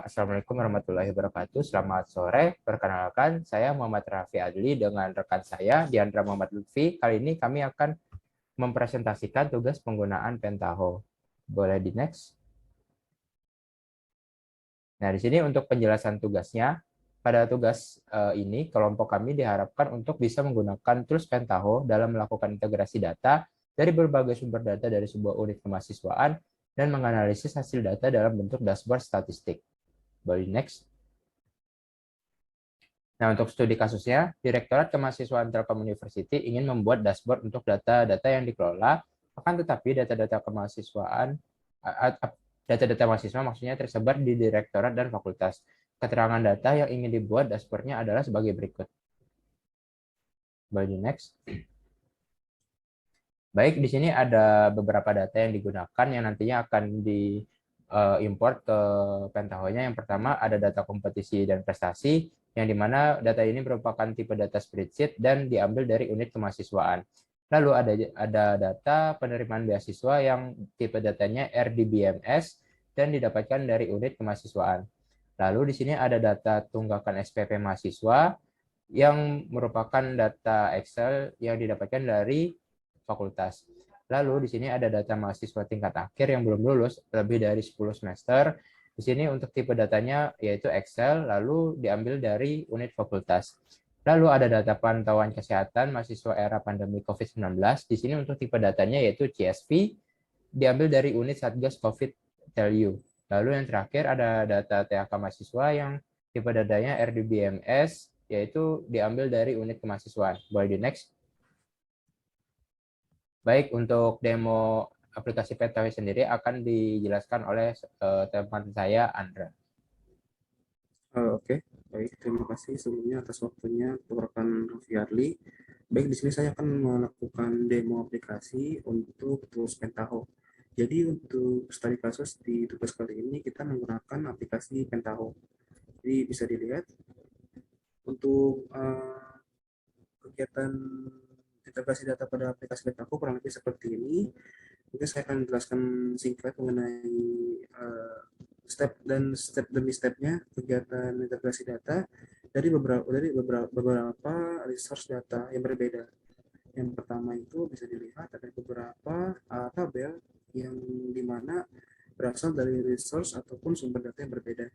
Assalamualaikum warahmatullahi wabarakatuh. Selamat sore. Perkenalkan, saya Muhammad Raffi Adli dengan rekan saya, Diandra Muhammad Lutfi. Kali ini kami akan mempresentasikan tugas penggunaan Pentaho. Boleh di next? Nah, di sini untuk penjelasan tugasnya. Pada tugas ini, kelompok kami diharapkan untuk bisa menggunakan tools Pentaho dalam melakukan integrasi data dari berbagai sumber data dari sebuah unit kemahasiswaan dan menganalisis hasil data dalam bentuk dashboard statistik. Boleh di next? Nah, untuk studi kasusnya, Direktorat Kemahasiswaan Telkom University ingin membuat dashboard untuk data-data yang dikelola, akan tetapi data-data kemahasiswaan, data-data mahasiswa maksudnya tersebar di direktorat dan fakultas. Keterangan data yang ingin dibuat dashboardnya adalah sebagai berikut. Boleh next. Baik, di sini ada beberapa data yang digunakan yang nantinya akan diimport ke Pentaho-nya. Yang pertama ada data kompetisi dan prestasi, yang dimana data ini merupakan tipe data spreadsheet dan diambil dari unit kemahasiswaan. Lalu ada data penerimaan beasiswa yang tipe datanya RDBMS dan didapatkan dari unit kemahasiswaan. Lalu di sini ada data tunggakan SPP mahasiswa yang merupakan data Excel yang didapatkan dari fakultas. Lalu di sini ada data mahasiswa tingkat akhir yang belum lulus lebih dari 10 semester. Di sini untuk tipe datanya yaitu Excel, lalu diambil dari unit fakultas. Lalu ada data pantauan kesehatan mahasiswa era pandemi COVID-19. Di sini untuk tipe datanya yaitu CSV, diambil dari unit Satgas COVID TELU. Lalu yang terakhir ada data THK mahasiswa yang tipe datanya RDBMS, yaitu diambil dari unit kemahasiswaan. Boleh di next. Baik, untuk demo aplikasi Pentaho sendiri akan dijelaskan oleh teman saya, Andra. Oke, baik. Terima kasih sebelumnya atas waktunya untuk rekan Raffi Arli. Baik, di sini saya akan melakukan demo aplikasi untuk tools Pentaho. Jadi untuk studi kasus di tugas kali ini kita menggunakan aplikasi Pentaho. Jadi bisa dilihat untuk kegiatan integrasi data pada aplikasi Pentaho kurang lebih seperti ini. Mungkin saya akan menjelaskan singkat mengenai step demi stepnya kegiatan integrasi data dari beberapa resource data yang berbeda. Yang pertama itu bisa dilihat ada beberapa tabel yang dimana berasal dari resource ataupun sumber data yang berbeda.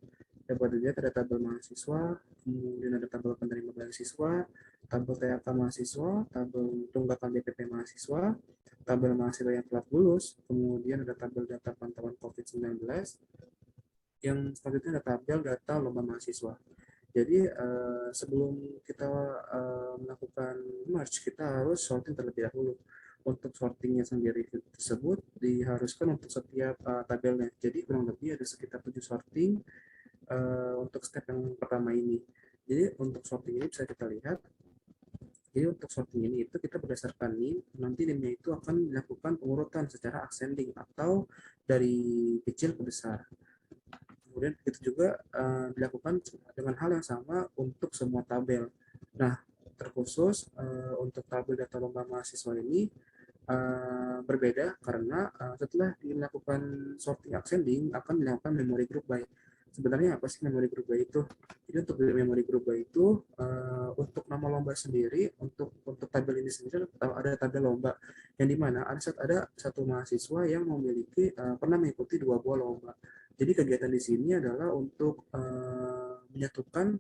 Dapat dilihat ada tabel mahasiswa, kemudian ada tabel penerima beasiswa, tabel THK mahasiswa, tabel tunggakan DPP mahasiswa, tabel mahasiswa yang telah lulus, kemudian ada tabel data pantauan COVID-19, yang selanjutnya ada tabel data lomba mahasiswa. Jadi sebelum kita melakukan merge, kita harus sorting terlebih dahulu. Untuk sortingnya sendiri tersebut diharuskan untuk setiap tabelnya. Jadi kurang lebih ada sekitar 7 sorting untuk step yang pertama ini. Jadi untuk sorting ini bisa kita lihat. Jadi untuk sorting ini itu kita berdasarkan NIM, nanti NIM-nya itu akan dilakukan pengurutan secara ascending atau dari kecil ke besar. Kemudian itu juga dilakukan dengan hal yang sama untuk semua tabel. Nah, terkhusus untuk tabel data lomba mahasiswa ini berbeda karena setelah dilakukan sorting ascending akan dilakukan memory group by. Sebenarnya apa sih memory group by itu? Jadi untuk memory group by itu untuk nama lomba sendiri, untuk tabel ini sendiri ada tabel lomba yang dimana ada satu mahasiswa yang memiliki pernah mengikuti 2 buah lomba. Jadi kegiatan di sini adalah untuk menyatukan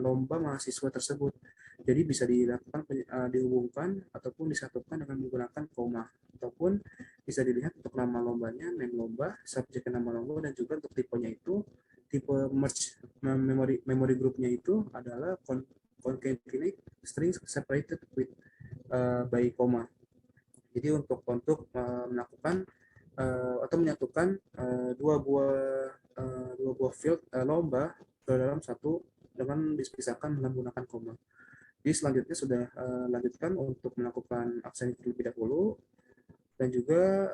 lomba mahasiswa tersebut. Jadi bisa dilakukan dihubungkan ataupun disatukan dengan menggunakan koma, ataupun bisa dilihat untuk nama lombanya, name lomba, subjek nama lomba, dan juga untuk tipenya itu tipe merge memory groupnya itu adalah concatenate strings separated with by koma. Jadi untuk melakukan atau menyatukan dua buah field lomba ke dalam satu dengan dipisahkan menggunakan koma. Jadi selanjutnya sudah lanjutkan untuk melakukan aksen terlebih dahulu, dan juga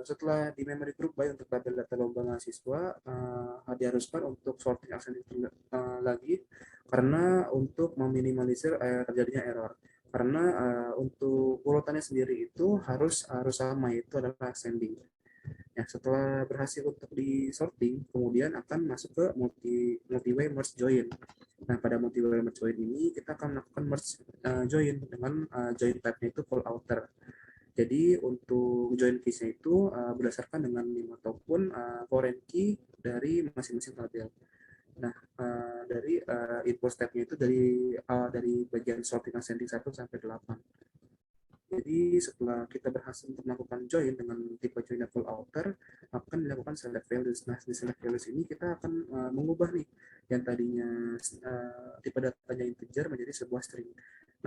setelah di memory group by untuk tabel data lomba mahasiswa diharuskan untuk sorting aksen lagi karena untuk meminimalisir terjadinya error. Karena untuk urutannya sendiri itu harus sama, itu adalah ascending. Ya, setelah berhasil untuk di sorting, kemudian akan masuk ke multi-way merge join. Nah, pada multi-way merge join ini kita akan melakukan merge join dengan join type-nya itu call outer. Jadi untuk join keys-nya itu berdasarkan dengan name ataupun foreign key dari masing-masing tabel. Nah, dari info step-nya itu dari bagian sorting ascending 1 sampai 8. Jadi setelah kita berhasil untuk melakukan join dengan tipe join full outer, akan dilakukan select values. Nah, di select values ini kita akan mengubah nih yang tadinya tipe datanya integer menjadi sebuah string.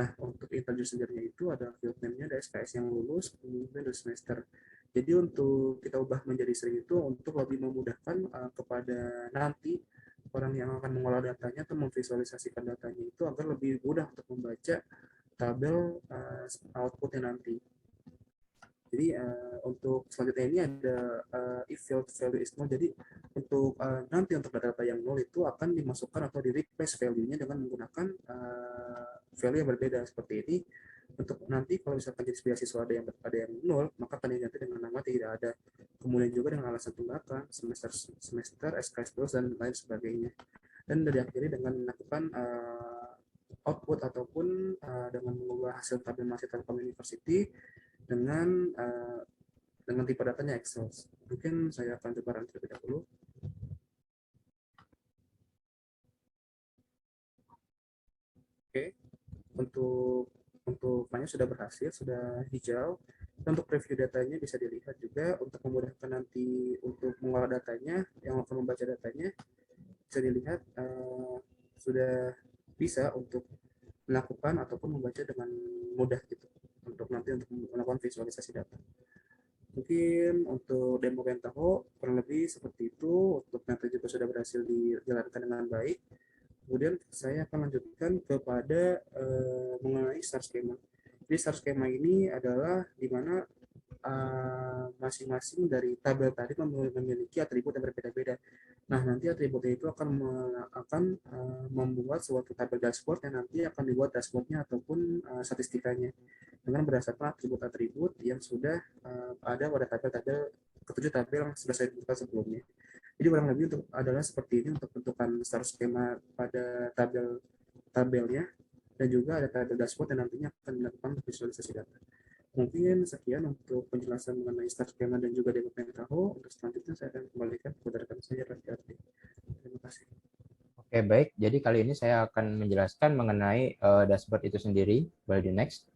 Nah, untuk integer sendirinya itu ada field name-nya, ada SKS yang lulus, kemudian ada semester. Jadi untuk kita ubah menjadi string itu untuk lebih memudahkan kepada nanti orang yang akan mengolah datanya atau memvisualisasikan datanya itu agar lebih mudah untuk membaca tabel outputnya nanti. Jadi untuk selanjutnya ini ada if field value is null. Jadi untuk nanti untuk data yang null itu akan dimasukkan atau di replace value-nya dengan menggunakan value yang berbeda seperti ini. Untuk nanti kalau misalkan jenis beasiswa ada yang null, maka akan diganti dengan nama tidak ada. Kemudian juga dengan alasan tunggakan, semester, SKS plus dan lain sebagainya. Dan diakhiri dengan melakukan output ataupun dengan mengubah hasil tabel masih Telkom University dengan tipe datanya Excel. Mungkin saya akan coba run terlebih dahulu. Oke, untuk filenya sudah berhasil, sudah hijau. Dan untuk preview datanya bisa dilihat juga untuk memudahkan nanti untuk mengolah datanya, yang akan membaca datanya bisa dilihat sudah bisa untuk melakukan ataupun membaca dengan mudah gitu untuk nanti untuk melakukan visualisasi data. Mungkin untuk demo Pentaho kurang lebih seperti itu. Untuk nanti juga sudah berhasil dijalankan dengan baik. Kemudian saya akan lanjutkan kepada mengenai star schema. Jadi star schema ini adalah di mana masing-masing dari tabel tadi memiliki atribut yang berbeda-beda. Nah, nanti atributnya itu akan membuat suatu tabel dashboard yang nanti akan dibuat dashboardnya ataupun statistikanya dengan berdasarkan atribut-atribut yang sudah ada pada tabel-tabel ketujuh tabel yang sudah saya buka sebelumnya. Jadi kurang lebih untuk adalah seperti ini untuk bentukan star skema pada tabelnya dan juga ada tabel dashboard yang nantinya akan dilakukan visualisasi data. Mungkin sekian untuk penjelasan mengenai star skema dan juga demo Pentaho. Untuk selanjutnya saya akan kembalikan kepada rekan saya Raffi Ardi. Terima kasih. Oke, baik. Jadi kali ini saya akan menjelaskan mengenai dashboard itu sendiri. Boleh di next.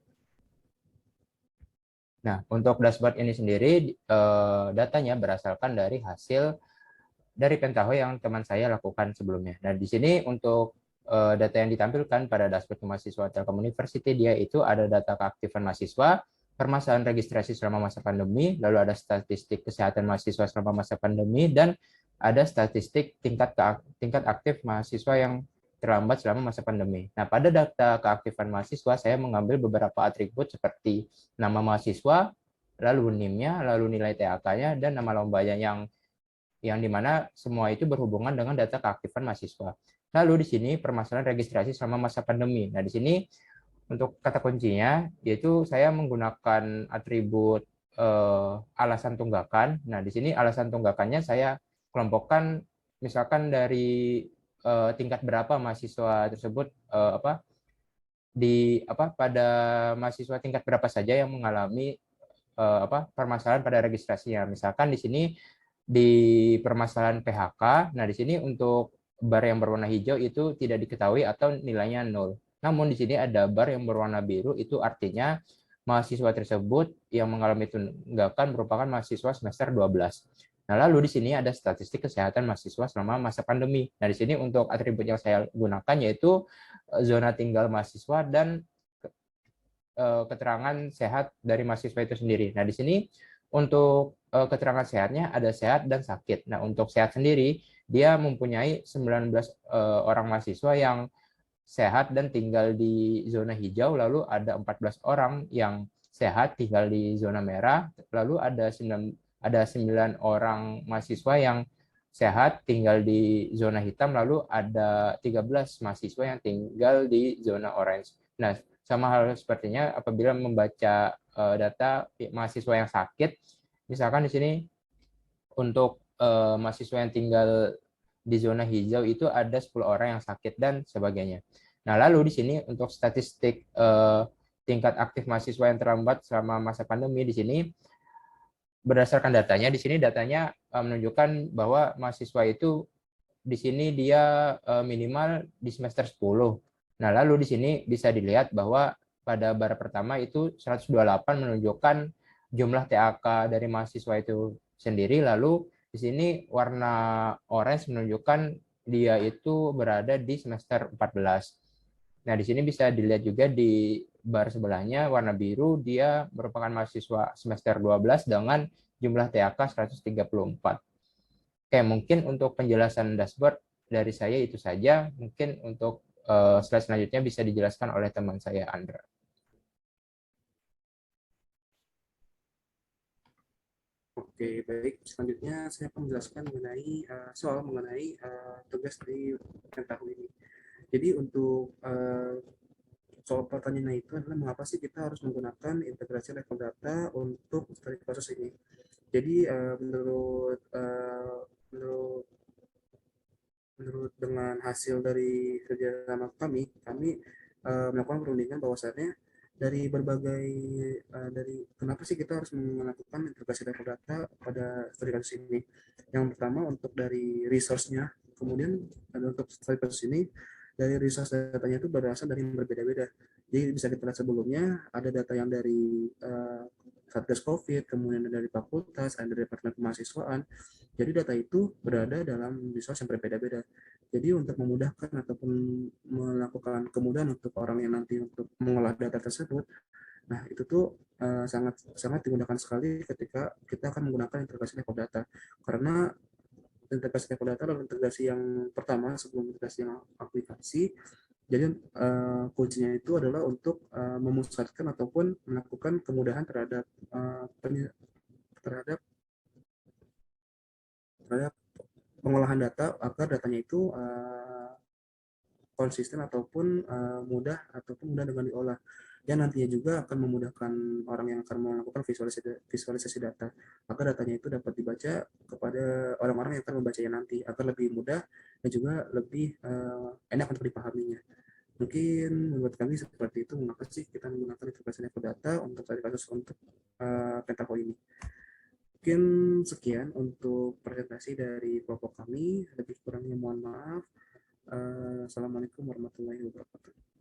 Nah, untuk dashboard ini sendiri, datanya berasalkan dari hasil dari Pentaho yang teman saya lakukan sebelumnya. Nah, di sini untuk data yang ditampilkan pada dashboard mahasiswa Telkom University, dia itu ada data keaktifan mahasiswa, permasalahan registrasi selama masa pandemi, lalu ada statistik kesehatan mahasiswa selama masa pandemi, dan ada statistik tingkat aktif mahasiswa yang terlambat selama masa pandemi. Nah, pada data keaktifan mahasiswa, saya mengambil beberapa atribut seperti nama mahasiswa, lalu NIM-nya, lalu nilai TAK-nya, dan nama lombanya yang dimana semua itu berhubungan dengan data keaktifan mahasiswa. Lalu di sini permasalahan registrasi selama masa pandemi. Nah, di sini untuk kata kuncinya yaitu saya menggunakan atribut alasan tunggakan. Nah, di sini alasan tunggakannya saya kelompokkan misalkan dari tingkat berapa mahasiswa tersebut pada mahasiswa tingkat berapa saja yang mengalami permasalahan pada registrasinya. Misalkan di sini di permasalahan PHK, nah di sini untuk bar yang berwarna hijau itu tidak diketahui atau nilainya 0. Namun di sini ada bar yang berwarna biru, itu artinya mahasiswa tersebut yang mengalami tunggakan merupakan mahasiswa semester 12. Nah, lalu di sini ada statistik kesehatan mahasiswa selama masa pandemi. Nah, di sini untuk atribut yang saya gunakan yaitu zona tinggal mahasiswa dan keterangan sehat dari mahasiswa itu sendiri. Nah, di sini untuk keterangan sehatnya ada sehat dan sakit. Nah, untuk sehat sendiri, dia mempunyai 19 orang mahasiswa yang sehat dan tinggal di zona hijau, lalu ada 14 orang yang sehat tinggal di zona merah, lalu ada 9 orang mahasiswa yang sehat tinggal di zona hitam, lalu ada 13 mahasiswa yang tinggal di zona orange. Nah, sama hal sepertinya apabila membaca data mahasiswa yang sakit, misalkan di sini untuk mahasiswa yang tinggal di zona hijau itu ada 10 orang yang sakit dan sebagainya. Nah, lalu di sini untuk statistik tingkat aktif mahasiswa yang terlambat selama masa pandemi di sini berdasarkan datanya, di sini datanya menunjukkan bahwa mahasiswa itu di sini dia minimal di semester 10. Nah, lalu di sini bisa dilihat bahwa pada barat pertama itu 128 menunjukkan jumlah TAK dari mahasiswa itu sendiri, lalu di sini warna orange menunjukkan dia itu berada di semester 14. Nah, di sini bisa dilihat juga di bar sebelahnya warna biru dia merupakan mahasiswa semester 12 dengan jumlah TAK 134. Oke, mungkin untuk penjelasan dashboard dari saya itu saja. Mungkin untuk slide selanjutnya bisa dijelaskan oleh teman saya, Andra. Oke, baik. Selanjutnya saya akan menjelaskan mengenai soal mengenai tugas di tahu ini. Jadi untuk soal pertanyaannya itu adalah mengapa sih kita harus menggunakan integrasi level data untuk studi kasus ini. Jadi menurut dengan hasil dari kerjasama kami melakukan perundingan bahwasannya dari berbagai dari kenapa sih kita harus melakukan integrasi level data pada studi kasus ini. Yang pertama untuk dari resource-nya, kemudian untuk studi kasus ini dari resource datanya itu berasal dari yang berbeda-beda. Jadi bisa kita lihat sebelumnya ada data yang dari Satgas COVID, kemudian dari fakultas, ada dari departemen kemahasiswaan. Jadi data itu berada dalam resource yang berbeda-beda. Jadi untuk memudahkan ataupun melakukan kemudahan untuk orang yang nanti untuk mengolah data tersebut, nah itu tuh sangat sangat dimudahkan sekali ketika kita akan menggunakan integrasi level data. Karena integrasi level data adalah integrasi yang pertama sebelum integrasi yang aplikasi. Jadi kuncinya itu adalah untuk memusatkan ataupun melakukan kemudahan terhadap terhadap terhadap pengolahan data agar datanya itu konsisten ataupun mudah dengan diolah, dan nantinya juga akan memudahkan orang yang akan melakukan visualisasi data agar datanya itu dapat dibaca kepada orang-orang yang akan membacanya nanti agar lebih mudah dan juga lebih enak untuk dipahaminya. Mungkin menurut kami seperti itu mengapa sih kita menggunakan integrasi level data untuk cari kasus untuk Pentaho ini. Mungkin sekian untuk presentasi dari kelompok kami. Lebih kurangnya mohon maaf. Assalamualaikum warahmatullahi wabarakatuh.